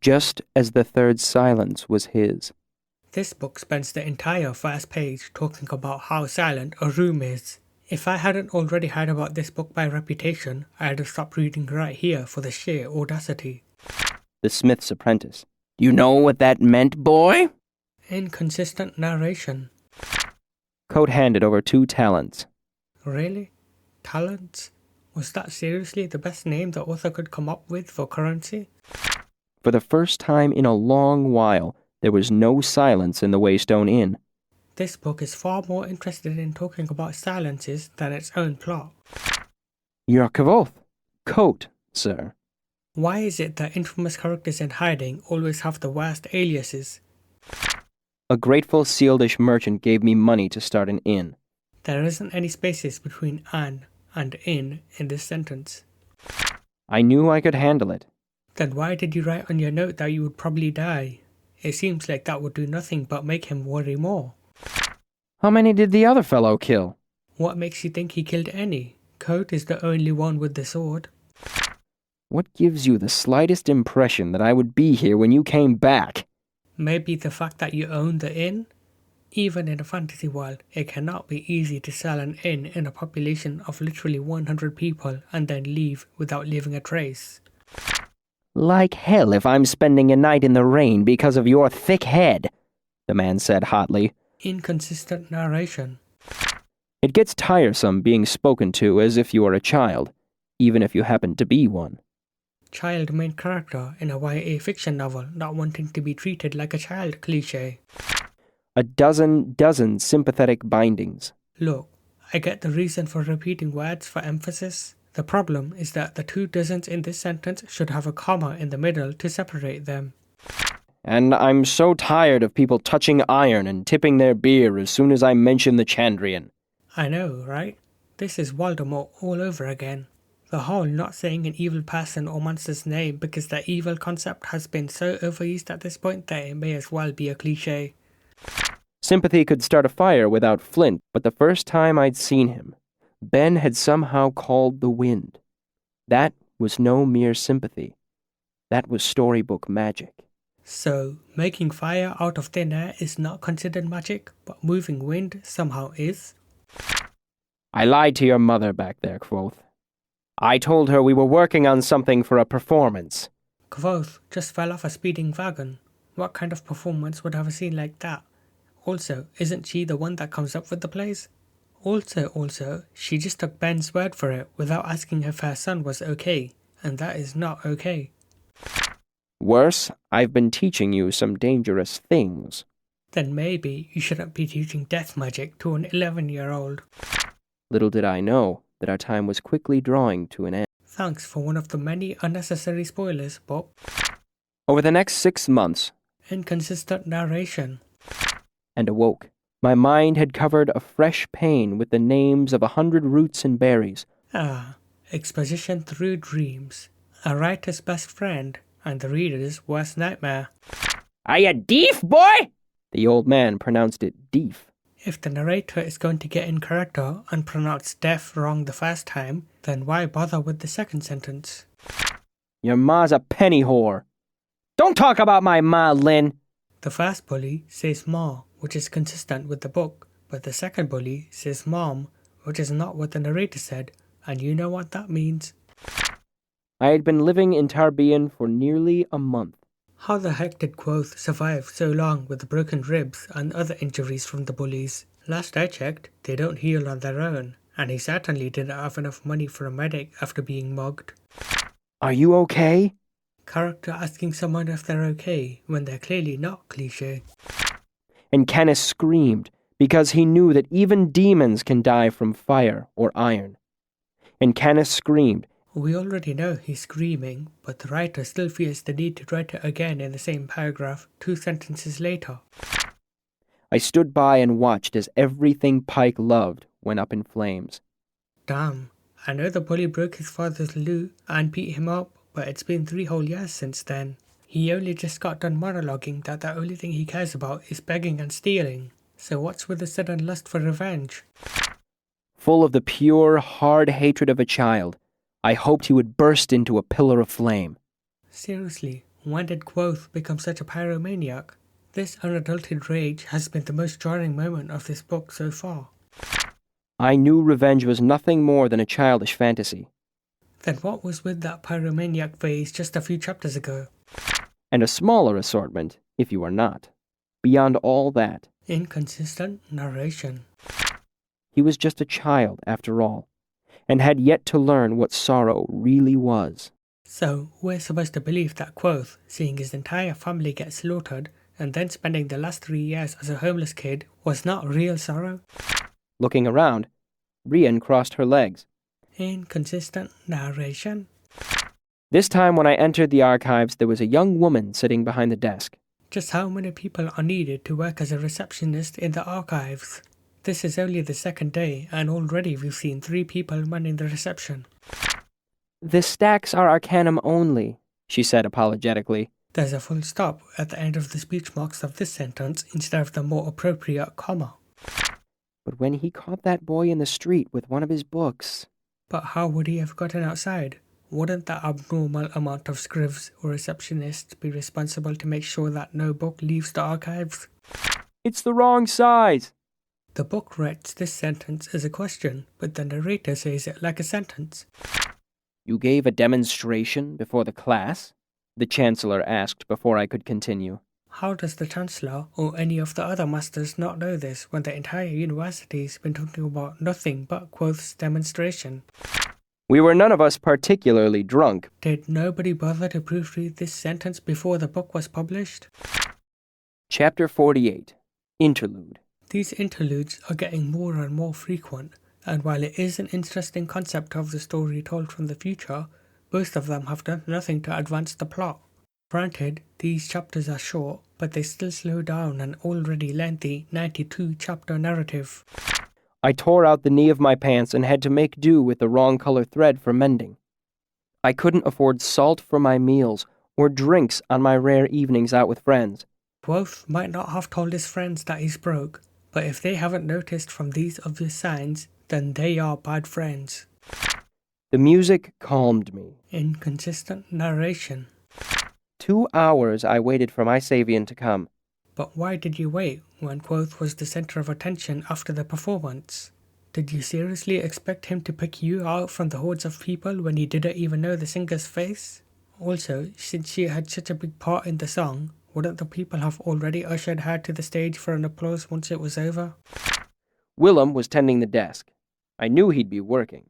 just as the third silence was his. This book spends the entire first page talking about how silent a room is. If I hadn't already heard about this book by reputation, I'd have stopped reading right here for the sheer audacity. The smith's apprentice. You know what that meant, boy? Inconsistent narration. Coat handed over 2 talents. Really? Talents? Was that seriously the best name the author could come up with for currency? For the first time in a long while, there was no silence in the Waystone Inn. This book is far more interested in talking about silences than its own plot. Your Kavoth. Coat, sir. Why is it that infamous characters in hiding always have the worst aliases? A grateful Sealdish merchant gave me money to start an inn. There isn't any spaces between an and in this sentence. I knew I could handle it. Then why did you write on your note that you would probably die? It seems like that would do nothing but make him worry more. How many did the other fellow kill? What makes you think he killed any? Coat is the only one with the sword. What gives you the slightest impression that I would be here when you came back? Maybe the fact that you own the inn? Even in a fantasy world, it cannot be easy to sell an inn in a population of literally 100 people and then leave without leaving a trace. Like hell if I'm spending a night in the rain because of your thick head, the man said hotly. Inconsistent narration. It gets tiresome being spoken to as if you are a child, even if you happen to be one. Child main character in a YA fiction novel not wanting to be treated like a child cliché. A dozen sympathetic bindings. Look, I get the reason for repeating words for emphasis. The problem is that the 2 dozens in this sentence should have a comma in the middle to separate them. And I'm so tired of people touching iron and tipping their beer as soon as I mention the Chandrian. I know, right? This is Voldemort all over again. The whole not saying an evil person or monster's name because the evil concept has been so overused at this point that it may as well be a cliché. Sympathy could start a fire without Flint, but the first time I'd seen him, Ben had somehow called the wind. That was no mere sympathy. That was storybook magic. So, making fire out of thin air is not considered magic, but moving wind somehow is? I lied to your mother back there, Quoth. I told her we were working on something for a performance. Quoth just fell off a speeding wagon. What kind of performance would have a scene like that? Also, isn't she the one that comes up with the plays? Also, she just took Ben's word for it without asking if her son was okay, and that is not okay. Worse, I've been teaching you some dangerous things. Then maybe you shouldn't be teaching death magic to an 11-year-old. Little did I know that our time was quickly drawing to an end. Thanks for one of the many unnecessary spoilers, Bob. Over the next 6 months, Inconsistent narration. And awoke. My mind had covered a fresh pane with the names of 100 roots and berries. Exposition through dreams. A writer's best friend, and the reader's worst nightmare. Are you deaf, boy? The old man pronounced it deef. If the narrator is going to get in character and pronounce deaf wrong the first time, then why bother with the second sentence? Your ma's a penny whore. Don't talk about my ma, Lynn. The first bully says ma, which is consistent with the book, but the second bully says mom, which is not what the narrator said, and you know what that means. I had been living in Tarbean for nearly a month. How the heck did Quoth survive so long with the broken ribs and other injuries from the bullies? Last I checked, they don't heal on their own, and he certainly didn't have enough money for a medic after being mugged. Are you okay? Character asking someone if they're okay when they're clearly not cliché. And Kenneth screamed, because he knew that even demons can die from fire or iron. And Kenneth screamed. We already know he's screaming, but the writer still feels the need to write it again in the same paragraph 2 sentences later. I stood by and watched as everything Pike loved went up in flames. Damn, I know the bully broke his father's loo and beat him up, but it's been 3 whole years since then. He only just got done monologuing that the only thing he cares about is begging and stealing. So what's with the sudden lust for revenge? Full of the pure, hard hatred of a child, I hoped he would burst into a pillar of flame. Seriously, when did Quoth become such a pyromaniac? This unadulterated rage has been the most jarring moment of this book so far. I knew revenge was nothing more than a childish fantasy. Then what was with that pyromaniac phase just a few chapters ago? And a smaller assortment, if you are not. Beyond all that, Inconsistent narration. he was just a child, after all, and had yet to learn what sorrow really was. So, we're supposed to believe that Quoth, seeing his entire family get slaughtered, and then spending the last 3 years as a homeless kid, was not real sorrow? Looking around, Rian crossed her legs. Inconsistent narration. This time when I entered the archives, there was a young woman sitting behind the desk. Just how many people are needed to work as a receptionist in the archives? This is only the second day, and already we've seen 3 people manning the reception. The stacks are arcanum only, she said apologetically. There's a full stop at the end of the speech marks of this sentence instead of the more appropriate comma. But when he caught that boy in the street with one of his books... But how would he have gotten outside? Wouldn't the abnormal amount of scrivs or receptionists be responsible to make sure that no book leaves the archives? It's the wrong size! The book writes this sentence as a question, but the narrator says it like a sentence. You gave a demonstration before the class? The Chancellor asked before I could continue. How does the Chancellor or any of the other masters not know this when the entire university's been talking about nothing but Quoth's demonstration? We were none of us particularly drunk. Did nobody bother to proofread this sentence before the book was published? Chapter 48. Interlude. These interludes are getting more and more frequent, and while it is an interesting concept of the story told from the future, most of them have done nothing to advance the plot. Granted, these chapters are short, but they still slow down an already lengthy 92-chapter narrative. I tore out the knee of my pants and had to make do with the wrong color thread for mending. I couldn't afford salt for my meals or drinks on my rare evenings out with friends. Quoth might not have told his friends that he's broke, but if they haven't noticed from these obvious signs, then they are bad friends. The music calmed me. Inconsistent narration. 2 hours I waited for my Savian to come. But why did you wait when Quoth was the center of attention after the performance? Did you seriously expect him to pick you out from the hordes of people when you didn't even know the singer's face? Also, since she had such a big part in the song, wouldn't the people have already ushered her to the stage for an applause once it was over? Willem was tending the desk. I knew he'd be working.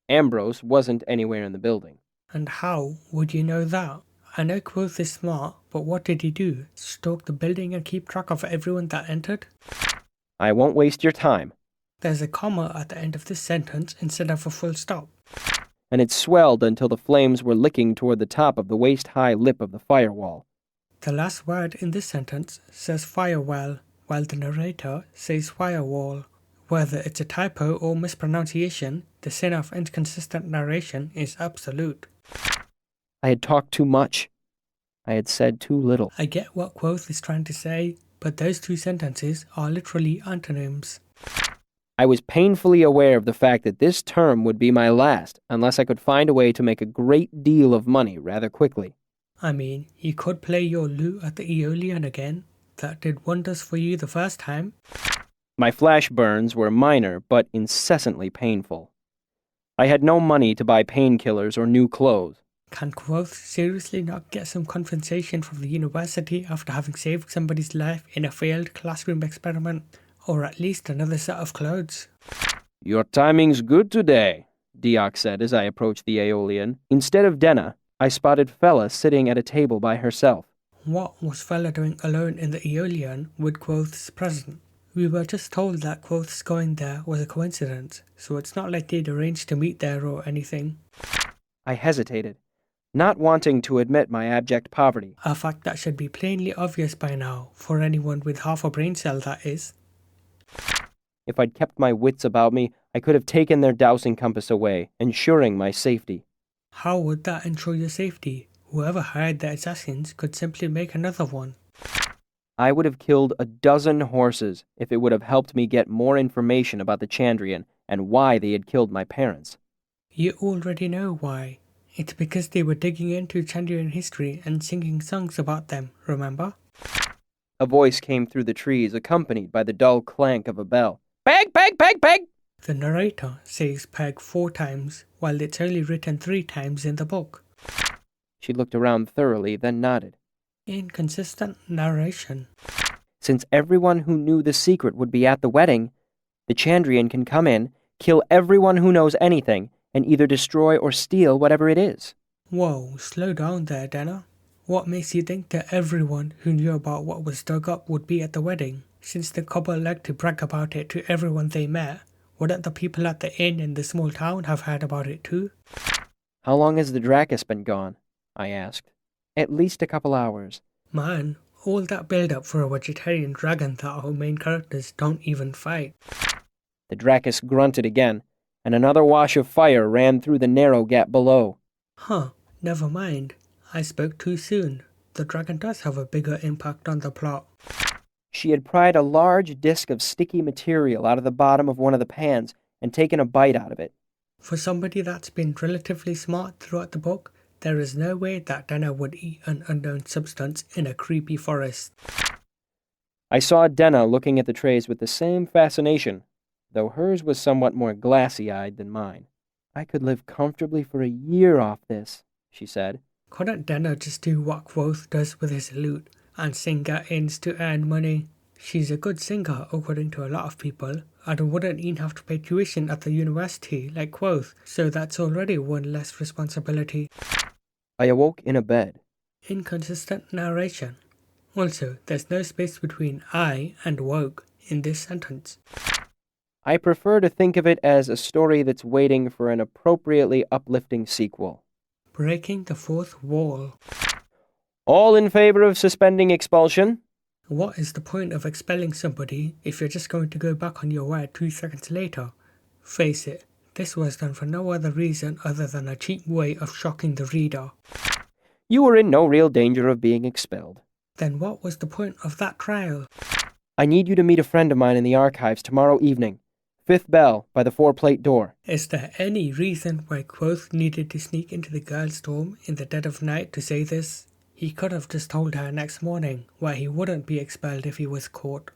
Ambrose wasn't anywhere in the building. And how would you know that? I know Quoth is smart, but what did he do? Stalk the building and keep track of everyone that entered? I won't waste your time. There's a comma at the end of this sentence instead of a full stop. And it swelled until the flames were licking toward the top of the waist-high lip of the firewall. The last word in this sentence says firewall, while the narrator says firewall. Whether it's a typo or mispronunciation, the sin of inconsistent narration is absolute. I had talked too much. I had said too little. I get what Quoth is trying to say, but those 2 sentences are literally antonyms. I was painfully aware of the fact that this term would be my last unless I could find a way to make a great deal of money rather quickly. I mean, you could play your lute at the Aeolian again. That did wonders for you the first time. My flash burns were minor but incessantly painful. I had no money to buy painkillers or new clothes. Can Quoth seriously not get some compensation from the university after having saved somebody's life in a failed classroom experiment? Or at least another set of clothes? Your timing's good today, Dioc said as I approached the Aeolian. Instead of Denna, I spotted Fella sitting at a table by herself. What was Fella doing alone in the Aeolian with Quoth's present? We were just told that Quoth's going there was a coincidence, so it's not like they'd arranged to meet there or anything. I hesitated, not wanting to admit my abject poverty. A fact that should be plainly obvious by now, for anyone with half a brain cell that is. If I'd kept my wits about me, I could have taken their dowsing compass away, ensuring my safety. How would that ensure your safety? Whoever hired the assassins could simply make another one. I would have killed a dozen horses if it would have helped me get more information about the Chandrian and why they had killed my parents. You already know why. It's because they were digging into Chandrian history and singing songs about them, remember? A voice came through the trees, accompanied by the dull clank of a bell. Peg, peg, peg, peg! The narrator says peg 4 times, while it's only written 3 times in the book. She looked around thoroughly, then nodded. Inconsistent narration. Since everyone who knew the secret would be at the wedding, the Chandrian can come in, kill everyone who knows anything, and either destroy or steal whatever it is. Whoa, slow down there, Dana. What makes you think that everyone who knew about what was dug up would be at the wedding? Since the couple liked to brag about it to everyone they met, wouldn't the people at the inn in the small town have heard about it too? How long has the Dracus been gone? I asked. At least a couple hours. Man, all that build-up for a vegetarian dragon that our main characters don't even fight. The Dracus grunted again, and another wash of fire ran through the narrow gap below. Huh, never mind. I spoke too soon. The dragon does have a bigger impact on the plot. She had pried a large disk of sticky material out of the bottom of one of the pans and taken a bite out of it. For somebody that's been relatively smart throughout the book, there is no way that Denna would eat an unknown substance in a creepy forest. I saw Denna looking at the trays with the same fascination, though hers was somewhat more glassy-eyed than mine. I could live comfortably for a year off this, she said. Couldn't Denna just do what Quoth does with his lute and sing at inns to earn money? She's a good singer according to a lot of people, and wouldn't even have to pay tuition at the university like Quoth, so that's already one less responsibility. I awoke in a bed. Inconsistent narration. Also, there's no space between I and woke in this sentence. I prefer to think of it as a story that's waiting for an appropriately uplifting sequel. Breaking the fourth wall. All in favor of suspending expulsion? What is the point of expelling somebody if you're just going to go back on your word 2 seconds later? Face it, this was done for no other reason other than a cheap way of shocking the reader. You were in no real danger of being expelled. Then what was the point of that trial? I need you to meet a friend of mine in the archives tomorrow evening. 5th bell by the 4-plate door. Is there any reason why Quoth needed to sneak into the girls' dorm in the dead of night to say this? He could have just told her next morning, where he wouldn't be expelled if he was caught.